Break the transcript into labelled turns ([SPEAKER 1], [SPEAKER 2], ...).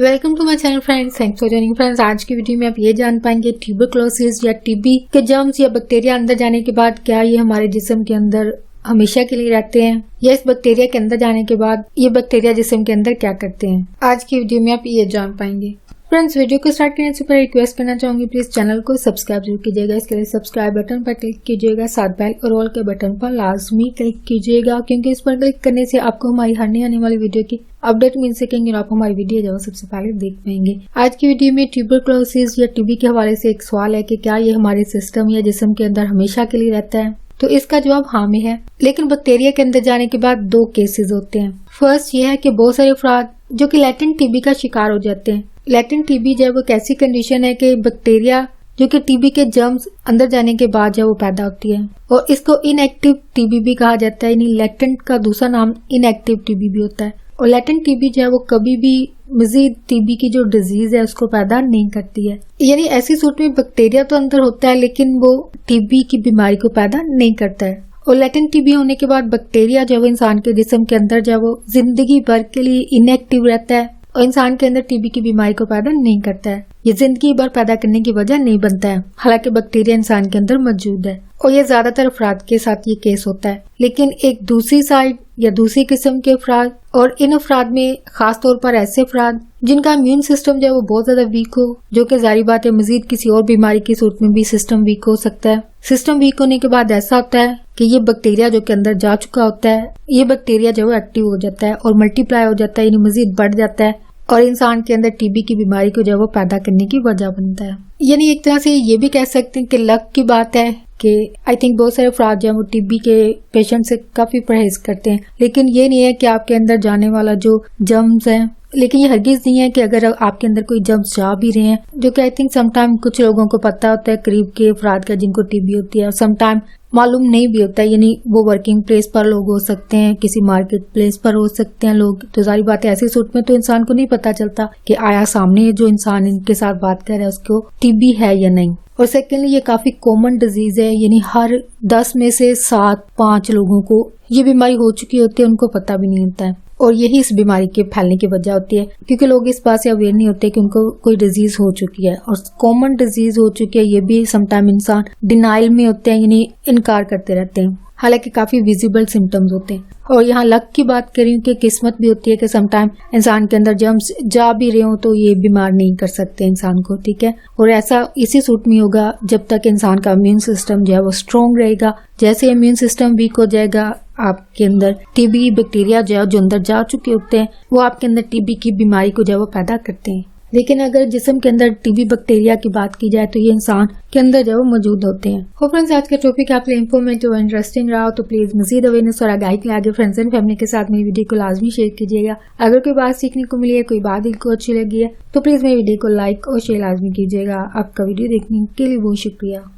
[SPEAKER 1] Welcome to my channel friends, thanks for joining friends. आज की video में आप ये जान पाएंगे ट्यूबरक्लोसिस या टीबी के जर्म्स या बैक्टीरिया अंदर जाने के बाद क्या ये हमारे जिस्म के अंदर हमेशा के लिए रहते हैं, या इस बैक्टीरिया के अंदर जाने के बाद ये बैक्टीरिया जिस्म के अंदर क्या करते हैं। आज की वीडियो में आप ये जान पाएंगे। फ्रेंड्स, वीडियो को स्टार्ट करने से पहले रिक्वेस्ट करना चाहूंगी, प्लीज चैनल को सब्सक्राइब जरूर कीजिएगा। इसके लिए सब्सक्राइब बटन पर क्लिक कीजिएगा, साथ बेल और ऑल के बटन पर लाजमी क्लिक कीजिएगा, क्योंकि इस पर क्लिक करने से आपको हमारी हर नई आने वाली वीडियो की अपडेट मिल सकेंगे और आप हमारी वीडियो जब सबसे पहले देख पाएंगे। आज की वीडियो में ट्यूबरक्लोसिस या टीबी के हवाले से एक सवाल है कि क्या ये हमारे सिस्टम या जिस्म के अंदर हमेशा के लिए रहता है। तो इसका जवाब हाँ में है, लेकिन बैक्टीरिया के अंदर जाने के बाद दो केसेस होते हैं। फर्स्ट ये है कि बहुत सारे अफराद जो कि लैटेंट टीबी का शिकार हो जाते हैं। लैटेंट टीबी जब एक ऐसी कंडीशन है कि बैक्टीरिया जो कि टीबी के जर्म्स अंदर जाने के बाद जब वो पैदा होती है, और इसको इनएक्टिव टीबी भी कहा जाता है, यानी लैटेंट का दूसरा नाम इनएक्टिव टीबी भी होता है। और लैटेंट टीबी जो है वो कभी भी मजीद टीबी की जो डिजीज है उसको पैदा नहीं करती है, यानी ऐसी सूरत में बैक्टीरिया तो अंदर होता है लेकिन वो टीबी की बीमारी को पैदा नहीं करता है। और लैटेंट टीबी होने के बाद बैक्टीरिया जो है इंसान के जिस्म के अंदर जो है वो जिंदगी भर के लिए इनएक्टिव रहता है और इंसान के अंदर टीबी की बीमारी को पैदा नहीं करता है। ये जिंदगी भर पैदा करने की वजह नहीं बनता है, हालांकि बैक्टीरिया इंसान के अंदर मौजूद है। और ये ज्यादातर अफराद के साथ ये केस होता है। लेकिन एक दूसरी साइड या दूसरी किस्म के अफराद, और इन अफराद में खास तौर पर ऐसे अफराद जिनका इम्यून सिस्टम जो है वो बहुत ज्यादा वीक हो, जो कि जारी बात है मजीद किसी और बीमारी की सूरत में भी सिस्टम वीक हो सकता है। सिस्टम वीक होने के बाद ऐसा होता है कि ये बैक्टीरिया जो के अंदर जा चुका होता है, ये बैक्टीरिया जो है एक्टिव हो जाता है और मल्टीप्लाई हो जाता है, यानी मजीद बढ़ जाता है और इंसान के अंदर टीबी की बीमारी को जो है वो पैदा करने की वजह बनता है। यानी एक तरह से ये भी कह सकते हैं कि लक की बात है कि आई थिंक बहुत सारे अफराद जो है वो टीबी के पेशेंट से काफी परहेज करते हैं। लेकिन ये नहीं है कि आपके अंदर जाने वाला जो जर्म्स है, लेकिन ये हरगिज नहीं है कि अगर आपके अंदर कोई जर्म्स जा भी रहे हैं, जो कि आई थिंक समटाइम कुछ लोगों को पता होता है करीब के अफराद का जिनको टीबी होती है, और समटाइम मालूम नहीं भी होता है, यानी वो वर्किंग प्लेस पर लोग हो सकते हैं, किसी मार्केट प्लेस पर हो सकते हैं लोग। तो सारी बातें ऐसी सूरत में तो इंसान को नहीं पता चलता कि आया सामने जो इंसान इनके साथ बात कर रहा है उसको टीबी है या नहीं। और सेकेंडली ये काफी कॉमन डिजीज है, यानी हर 10 में से 7-5 लोगों को ये बीमारी हो चुकी होती है, उनको पता भी नहीं होता है। और यही इस बीमारी के फैलने की वजह होती है, क्योंकि लोग इस बात से अवेयर नहीं होते कि उनको कोई डिजीज हो चुकी है और कॉमन डिजीज हो चुकी है। ये भी समटाइम इंसान डिनाइल में होते हैं, यानी इनकार करते रहते हैं, हालांकि काफी विजिबल सिम्टम्स होते हैं। और यहाँ लक की बात करें कि किस्मत भी होती है कि समटाइम इंसान के अंदर जर्म्स जा भी रहे हो तो ये बीमार नहीं कर सकते इंसान को, ठीक है। और ऐसा इसी सूट में होगा जब तक इंसान का इम्यून सिस्टम जो है वो स्ट्रॉन्ग रहेगा। जैसे इम्यून सिस्टम वीक हो जाएगा, आपके अंदर टीबी बैक्टीरिया जो अंदर जा चुके होते हैं वो आपके अंदर टीबी की बीमारी को जो है वो पैदा करते हैं। लेकिन अगर जिस्म के अंदर टीबी बैक्टीरिया की बात की जाए तो ये इंसान के अंदर जो मौजूद होते हैं। और फ्रेंड्स, आज का टॉपिक आपके लिए इंफॉर्मेटिव और इंटरेस्टिंग रहा हो तो प्लीज मजीद अवेयरनेस और आगाही के लिए आगे फ्रेंड्स एंड फैमिली के साथ मेरी वीडियो को लाजमी शेयर कीजिएगा। अगर कोई बात सीखने को मिली है, कोई बात दिल को अच्छी लगी है तो प्लीज मेरी वीडियो को लाइक और शेयर लाजमी कीजिएगा। आपका वीडियो देखने के लिए बहुत शुक्रिया।